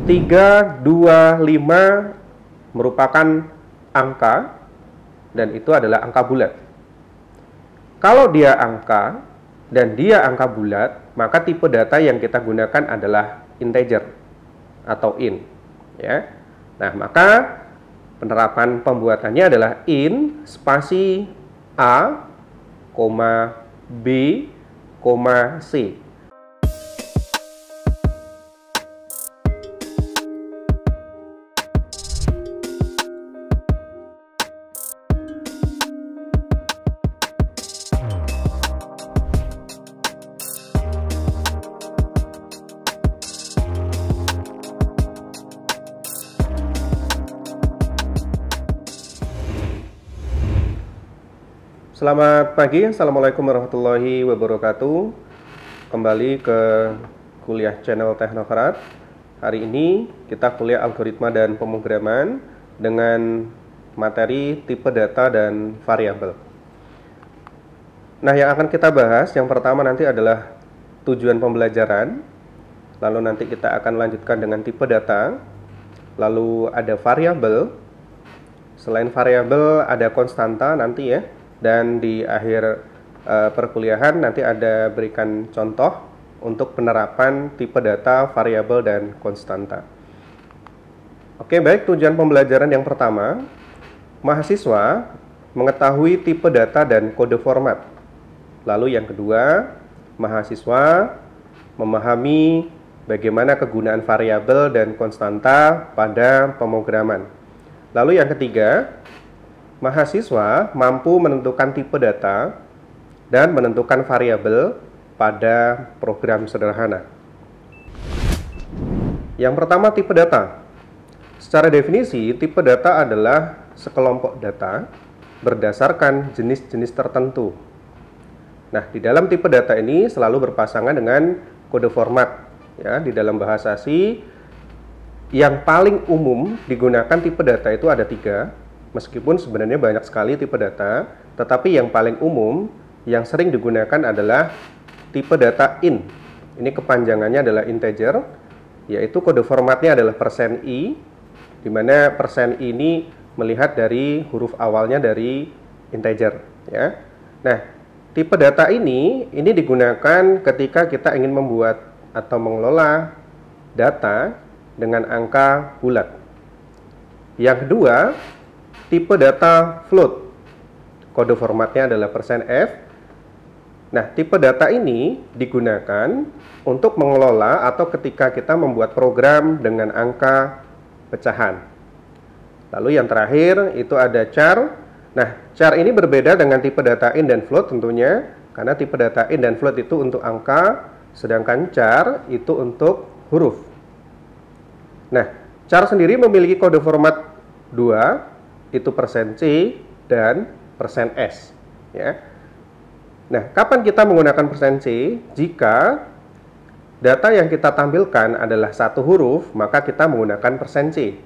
3, 2, 5 merupakan angka dan itu adalah angka bulat. Kalau dia angka dan dia angka bulat, maka tipe data yang kita gunakan adalah integer atau int, ya. Nah, maka penerapan pembuatannya adalah int spasi a, b, c. Selamat pagi, Assalamualaikum warahmatullahi wabarakatuh. Kembali ke kuliah channel Teknokrat. Hari ini kita kuliah algoritma dan pemrograman dengan materi tipe data dan variabel. Nah, yang akan kita bahas yang pertama nanti adalah tujuan pembelajaran. Lalu nanti kita akan lanjutkan dengan tipe data. Lalu ada variabel. Selain variabel ada konstanta nanti ya. Dan di akhir perkuliahan nanti ada berikan contoh untuk penerapan tipe data, variabel, dan konstanta. Oke, baik, tujuan pembelajaran yang pertama, mahasiswa mengetahui tipe data dan kode format. Lalu yang kedua, mahasiswa memahami bagaimana kegunaan variabel dan konstanta pada pemrograman. Lalu yang ketiga, mahasiswa mampu menentukan tipe data dan menentukan variabel pada program sederhana. Yang pertama, tipe data. Secara definisi, tipe data adalah sekelompok data berdasarkan jenis-jenis tertentu. Nah, di dalam tipe data ini selalu berpasangan dengan kode format. Ya, di dalam bahasa C, yang paling umum digunakan tipe data itu ada 3. Meskipun sebenarnya banyak sekali tipe data, tetapi yang paling umum yang sering digunakan adalah tipe data int. Ini kepanjangannya adalah integer, yaitu kode formatnya adalah %i, di mana %i ini melihat dari huruf awalnya dari integer. Ya. Nah, tipe data ini digunakan ketika kita ingin membuat atau mengelola data dengan angka bulat. Yang kedua, tipe data float, kode formatnya adalah %f. Nah, tipe data ini digunakan untuk mengelola atau ketika kita membuat program dengan angka pecahan. Lalu yang terakhir itu ada char. Nah, char ini berbeda dengan tipe data int dan float tentunya, karena tipe data int dan float itu untuk angka, sedangkan char itu untuk huruf. Nah, char sendiri memiliki kode format 2, itu %c dan %s, ya. Nah, kapan kita menggunakan %c? Jika data yang kita tampilkan adalah satu huruf, maka kita menggunakan %c.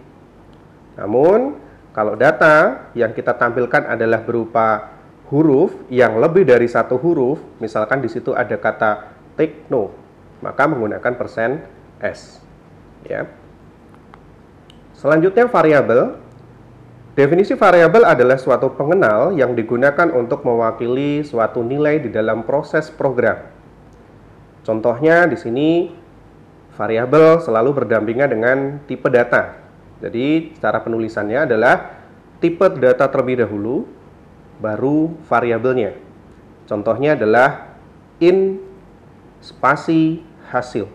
Namun, kalau data yang kita tampilkan adalah berupa huruf yang lebih dari satu huruf, misalkan di situ ada kata tekno, maka menggunakan %s, ya. Selanjutnya variabel. Definisi variabel adalah suatu pengenal yang digunakan untuk mewakili suatu nilai di dalam proses program. Contohnya di sini variabel selalu berdampingan dengan tipe data. Jadi cara penulisannya adalah tipe data terlebih dahulu, baru variabelnya. Contohnya adalah int spasi hasil.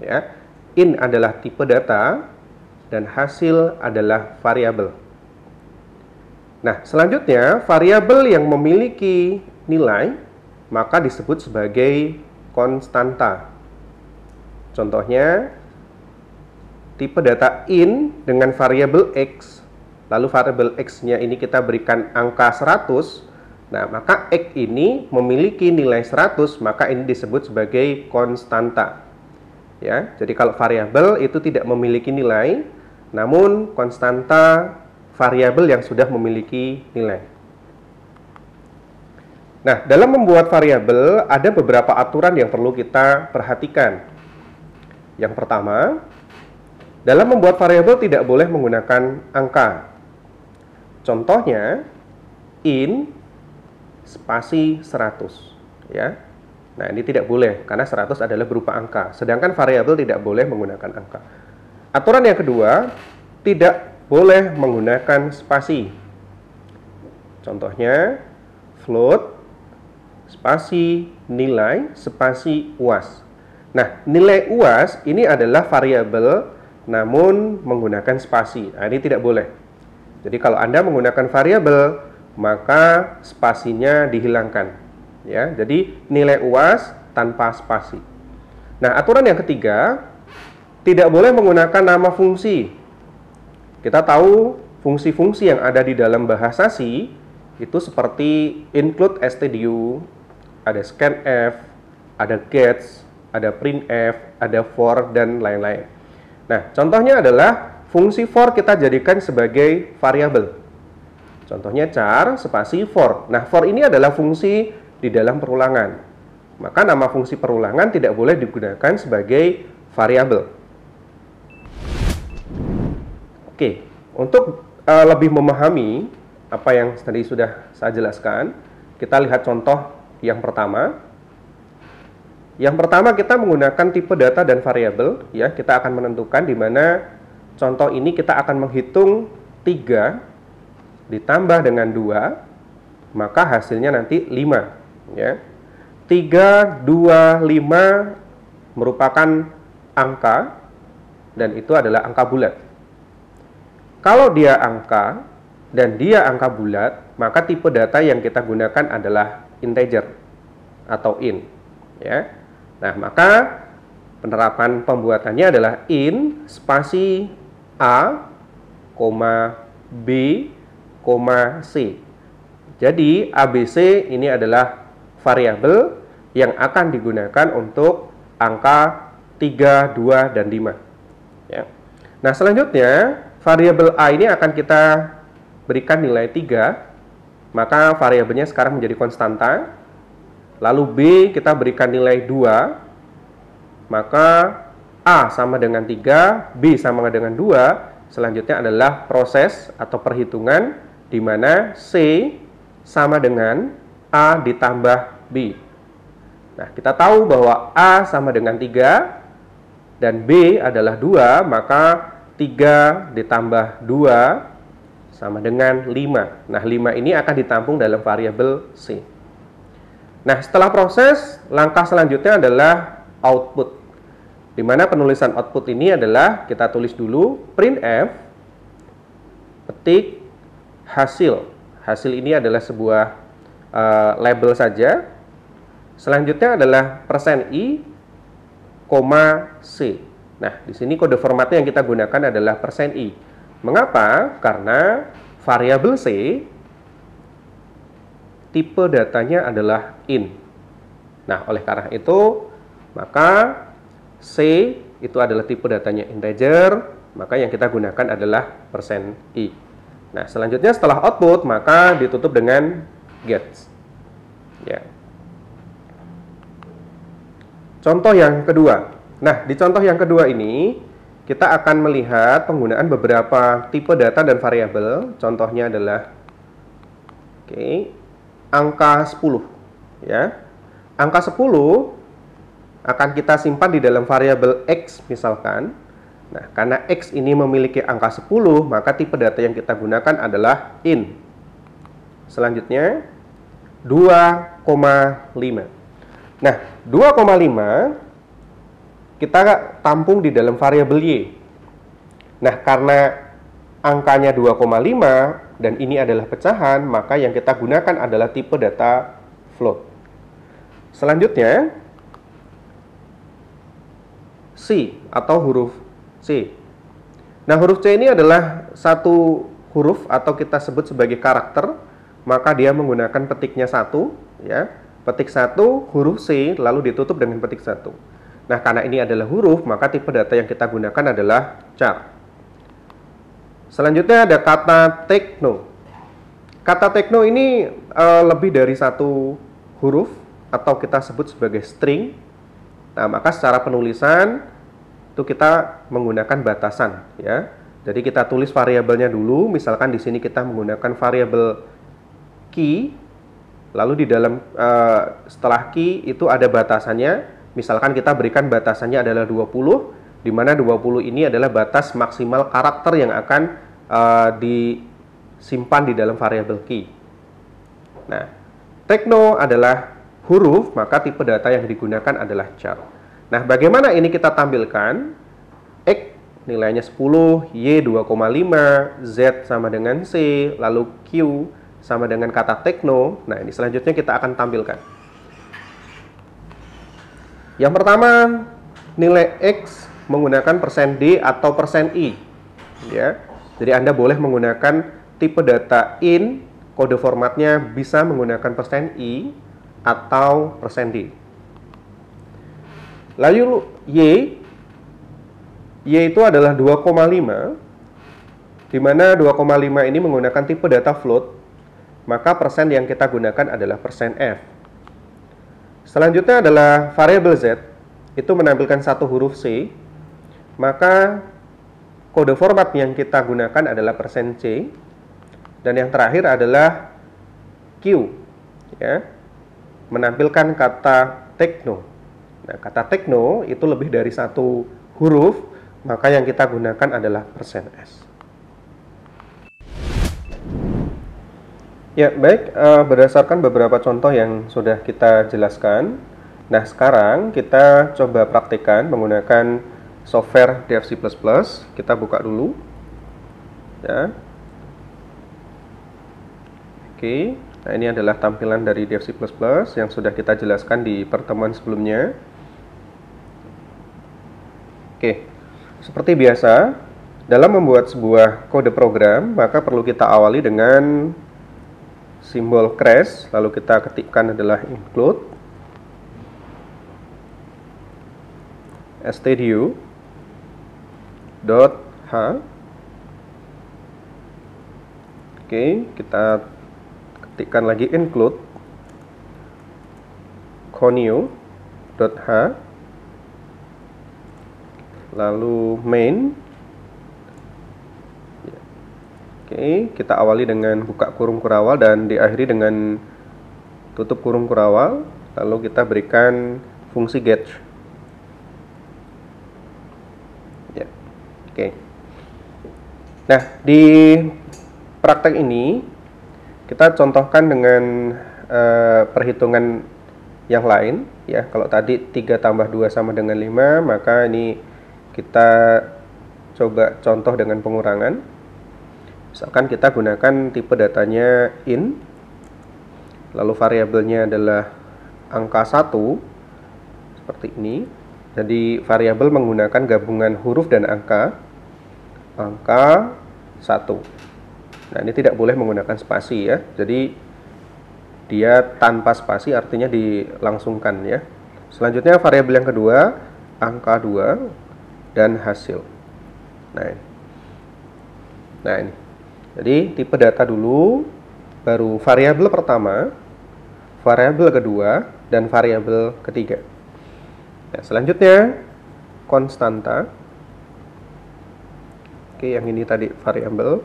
Ya. Int adalah tipe data dan hasil adalah variabel. Nah, selanjutnya variabel yang memiliki nilai maka disebut sebagai konstanta. Contohnya tipe data int dengan variabel x, lalu variabel x-nya ini kita berikan angka 100. Nah, maka x ini memiliki nilai 100, maka ini disebut sebagai konstanta. Ya, jadi kalau variabel itu tidak memiliki nilai, namun konstanta variabel yang sudah memiliki nilai. Nah, dalam membuat variabel ada beberapa aturan yang perlu kita perhatikan. Yang pertama, Dalam membuat variabel tidak boleh menggunakan angka. Contohnya, in spasi 100. Ya. Nah, ini tidak boleh, karena 100 adalah berupa angka. Sedangkan variabel tidak boleh menggunakan angka. Aturan yang kedua, tidak boleh menggunakan spasi. Contohnya, float, spasi, nilai, spasi, UAS. Nah, nilai UAS ini adalah variabel namun menggunakan spasi. Nah, ini tidak boleh. Jadi kalau Anda menggunakan variabel, maka spasinya dihilangkan. Ya, jadi nilai UAS tanpa spasi. Nah, aturan yang ketiga, tidak boleh menggunakan nama fungsi. Kita tahu fungsi-fungsi yang ada di dalam bahasa C itu seperti include stdu, ada scanf, ada gets, ada printf, ada for, dan lain-lain. Nah, contohnya adalah fungsi for kita jadikan sebagai variabel. Contohnya char spasi for. Nah, for ini adalah fungsi di dalam perulangan. Maka nama fungsi perulangan tidak boleh digunakan sebagai variabel. Oke, untuk lebih memahami apa yang tadi sudah saya jelaskan, kita lihat contoh yang pertama. Yang pertama kita menggunakan tipe data dan variabel, ya. Kita akan menentukan di mana contoh ini kita akan menghitung 3 ditambah dengan 2, maka hasilnya nanti 5, ya. 3, 2, 5 merupakan angka dan itu adalah angka bulat. Kalau dia angka dan dia angka bulat, maka tipe data yang kita gunakan adalah integer atau int, ya. Nah, maka penerapan pembuatannya adalah int spasi a, b, c. Jadi ABC ini adalah variabel yang akan digunakan untuk angka 3, 2, dan 5. Ya. Nah, selanjutnya variabel a ini akan kita berikan nilai 3, maka variabelnya sekarang menjadi konstanta. Lalu B kita berikan nilai 2, maka A sama dengan 3, B sama dengan 2. Selanjutnya adalah proses atau perhitungan di mana C sama dengan A ditambah B. Nah, kita tahu bahwa A sama dengan 3 dan B adalah 2, maka 3 ditambah 2 sama dengan 5. Nah, 5 ini akan ditampung dalam variabel C. Nah, setelah proses, langkah selanjutnya adalah output. Di mana penulisan output ini adalah kita tulis dulu printf petik hasil. Hasil ini adalah sebuah label saja. Selanjutnya adalah %i, C. Nah, di sini kode formatnya yang kita gunakan adalah %i. Mengapa? Karena variabel C tipe datanya adalah int. Nah, oleh karena itu, maka C itu adalah tipe datanya integer, maka yang kita gunakan adalah %i. Nah, selanjutnya setelah output, maka ditutup dengan gets. Ya. Contoh yang kedua. Nah, di contoh yang kedua ini, kita akan melihat penggunaan beberapa tipe data dan variabel. Contohnya adalah angka 10, ya. Angka 10 akan kita simpan di dalam variabel X misalkan. Nah, karena X ini memiliki angka 10, maka tipe data yang kita gunakan adalah int. Selanjutnya 2,5. Nah, 2,5 kita tampung di dalam variabel Y. Nah, karena angkanya 2,5 dan ini adalah pecahan, maka yang kita gunakan adalah tipe data float. Selanjutnya C atau huruf C. Nah, huruf C ini adalah satu huruf atau kita sebut sebagai karakter, maka dia menggunakan petiknya 1, ya. Petik 1 huruf C lalu ditutup dengan petik 1. Nah, karena ini adalah huruf, maka tipe data yang kita gunakan adalah char. Selanjutnya ada kata tekno. Kata tekno ini lebih dari satu huruf atau kita sebut sebagai string. Nah, maka secara penulisan itu kita menggunakan batasan ya. Jadi kita tulis variabelnya dulu, misalkan di sini kita menggunakan variabel key, lalu di dalam setelah key itu ada batasannya, misalkan kita berikan batasannya adalah 20, di mana 20 ini adalah batas maksimal karakter yang akan disimpan di dalam variabel key. Nah, tekno adalah huruf, maka tipe data yang digunakan adalah char. Nah, bagaimana ini kita tampilkan? X nilainya 10, Y 2,5, Z sama dengan C, lalu Q sama dengan kata tekno. Nah, ini selanjutnya kita akan tampilkan. Yang pertama, nilai X menggunakan %D atau %I. Ya. Jadi Anda boleh menggunakan tipe data int, kode formatnya bisa menggunakan %I atau %D. Lalu Y itu adalah 2,5, di mana 2,5 ini menggunakan tipe data float, maka persen yang kita gunakan adalah %F. Selanjutnya adalah variabel Z, itu menampilkan satu huruf C, maka kode format yang kita gunakan adalah %C, dan yang terakhir adalah Q, ya, menampilkan kata tekno. Nah, kata tekno itu lebih dari satu huruf, maka yang kita gunakan adalah %S. Ya, baik, berdasarkan beberapa contoh yang sudah kita jelaskan, nah sekarang kita coba praktikkan menggunakan software Dev C++. Kita buka dulu. Ya. Oke, nah ini adalah tampilan dari Dev C++ yang sudah kita jelaskan di pertemuan sebelumnya. Oke, seperti biasa, dalam membuat sebuah kode program, maka perlu kita awali dengan simbol crash, lalu kita ketikkan adalah include stdio.h. Oke, kita ketikkan lagi include conio.h, lalu main. Oke, kita awali dengan buka kurung kurawal dan diakhiri dengan tutup kurung kurawal, lalu kita berikan fungsi get. Ya. Oke. Nah, di praktek ini kita contohkan dengan perhitungan yang lain ya. Kalau tadi 3 tambah 2 sama dengan 5, maka ini kita coba contoh dengan pengurangan. Misalkan kita gunakan tipe datanya int, lalu variabelnya adalah angka 1, seperti ini. Jadi variabel menggunakan gabungan huruf dan angka 1. Nah, ini tidak boleh menggunakan spasi ya. Jadi dia tanpa spasi artinya dilangsungkan ya. Selanjutnya variabel yang kedua, angka 2 dan hasil. Nah ini. Jadi tipe data dulu, baru variabel pertama, variabel kedua, dan variabel ketiga. Nah, selanjutnya konstanta. Oke, yang ini tadi variabel.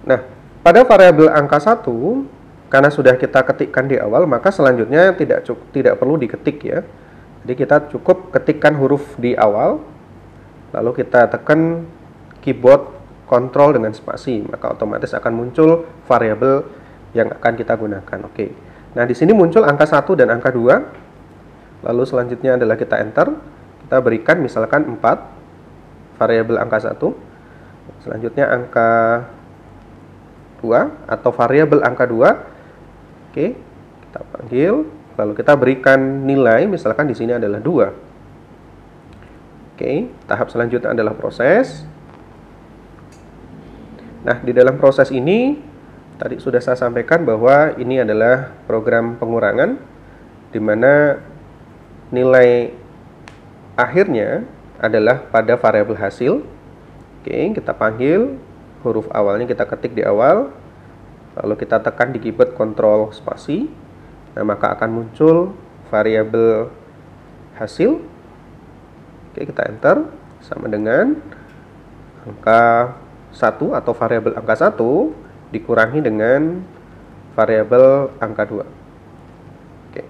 Nah, pada variabel angka 1, karena sudah kita ketikkan di awal, maka selanjutnya tidak perlu diketik ya. Jadi kita cukup ketikkan huruf di awal, lalu kita tekan keyboard Ctrl dengan spasi, maka otomatis akan muncul variabel yang akan kita gunakan. Oke. Nah, di sini muncul angka 1 dan angka 2. Lalu selanjutnya adalah kita enter. Kita berikan misalkan 4, variabel angka 1. Selanjutnya angka 2 atau variabel angka 2. Oke, kita panggil, lalu kita berikan nilai, misalkan di sini adalah 2. Oke, tahap selanjutnya adalah proses. Nah, di dalam proses ini, tadi sudah saya sampaikan bahwa ini adalah program pengurangan, di mana nilai akhirnya adalah pada variabel hasil. Oke, kita panggil, huruf awalnya kita ketik di awal, lalu kita tekan di keyboard Ctrl spasi, Nah, maka akan muncul variabel hasil. Oke, kita enter, sama dengan angka 1 atau variabel angka 1 dikurangi dengan variabel angka 2. Oke.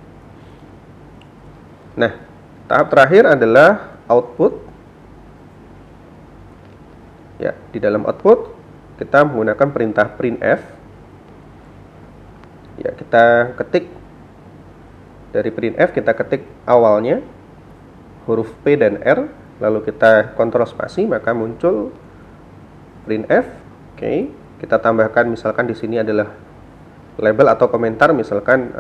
Nah, tahap terakhir adalah output. Ya, di dalam output kita menggunakan perintah printf. Ya, kita ketik dari printf, kita ketik awalnya huruf P dan R, lalu kita kontrol spasi, maka muncul printf. Oke, kita tambahkan misalkan di sini adalah label atau komentar, misalkan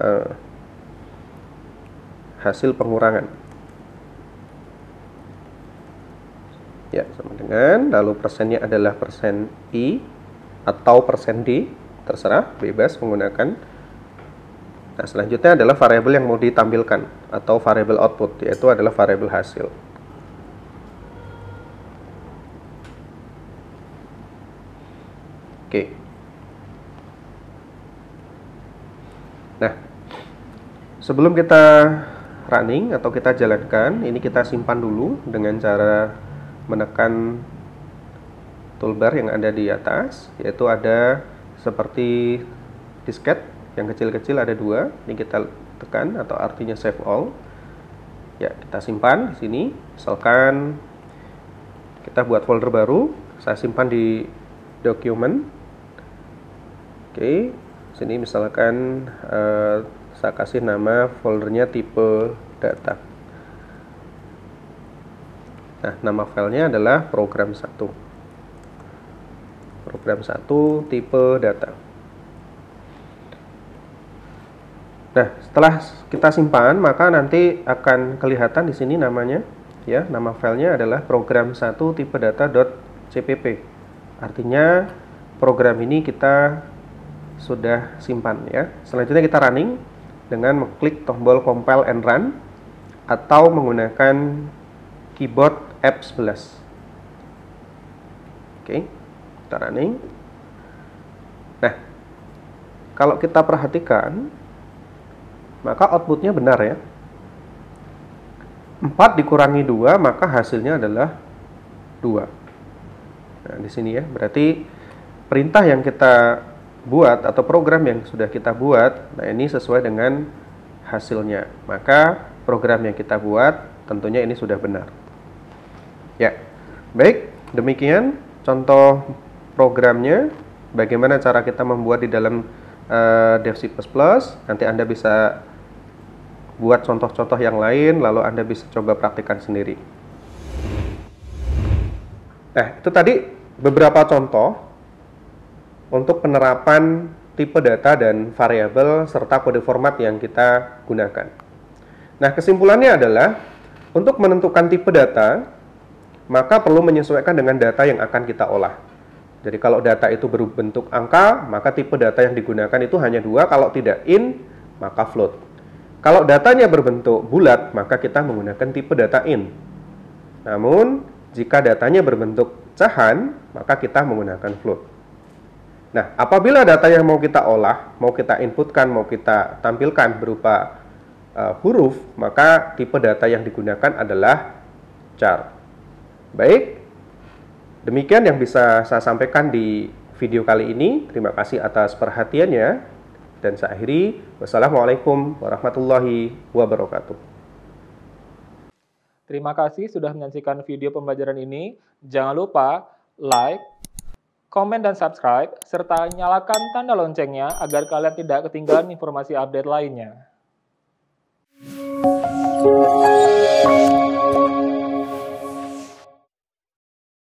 hasil pengurangan. Ya, sama dengan, lalu persennya adalah persen I atau persen D, terserah, bebas menggunakan. Nah, selanjutnya adalah variabel yang mau ditampilkan atau variabel output, yaitu adalah variabel hasil. Oke. Nah, sebelum kita running atau kita jalankan, ini kita simpan dulu dengan cara menekan toolbar yang ada di atas, yaitu ada seperti disket yang kecil-kecil, ada 2. Ini kita tekan atau artinya save all. Ya, kita simpan di sini. Misalkan kita buat folder baru, saya simpan di document. Oke, sini misalkan saya kasih nama foldernya tipe data. Nah, nama filenya adalah program 1. Program 1 tipe data. Nah, setelah kita simpan, maka nanti akan kelihatan di sini namanya, ya, nama filenya adalah program 1 tipe data.cpp. Artinya program ini kita sudah simpan, ya. Selanjutnya kita running dengan mengklik tombol compile and run atau menggunakan keyboard F11. Oke, kita running. Nah, kalau kita perhatikan, maka outputnya benar, ya. 4 dikurangi 2, maka hasilnya adalah 2. Nah, di sini, ya, berarti perintah yang kita buat atau program yang sudah kita buat, nah ini sesuai dengan hasilnya. Maka program yang kita buat tentunya ini sudah benar. Ya, baik, demikian contoh programnya. Bagaimana cara kita membuat di dalam Dev C++. Nanti Anda bisa buat contoh-contoh yang lain, lalu Anda bisa coba praktikkan sendiri. Nah, itu tadi beberapa contoh untuk penerapan tipe data dan variabel serta kode format yang kita gunakan. Nah, kesimpulannya adalah untuk menentukan tipe data, maka perlu menyesuaikan dengan data yang akan kita olah. Jadi kalau data itu berbentuk angka, maka tipe data yang digunakan itu hanya 2, kalau tidak int, maka float. Kalau datanya berbentuk bulat, maka kita menggunakan tipe data int. Namun, jika datanya berbentuk pecahan, maka kita menggunakan float. Nah, apabila data yang mau kita olah, mau kita inputkan, mau kita tampilkan berupa huruf, maka tipe data yang digunakan adalah char. Baik, demikian yang bisa saya sampaikan di video kali ini. Terima kasih atas perhatiannya. Dan saya akhiri, wassalamualaikum warahmatullahi wabarakatuh. Terima kasih sudah menyaksikan video pembelajaran ini. Jangan lupa like, komen, dan subscribe, serta nyalakan tanda loncengnya agar kalian tidak ketinggalan informasi update lainnya.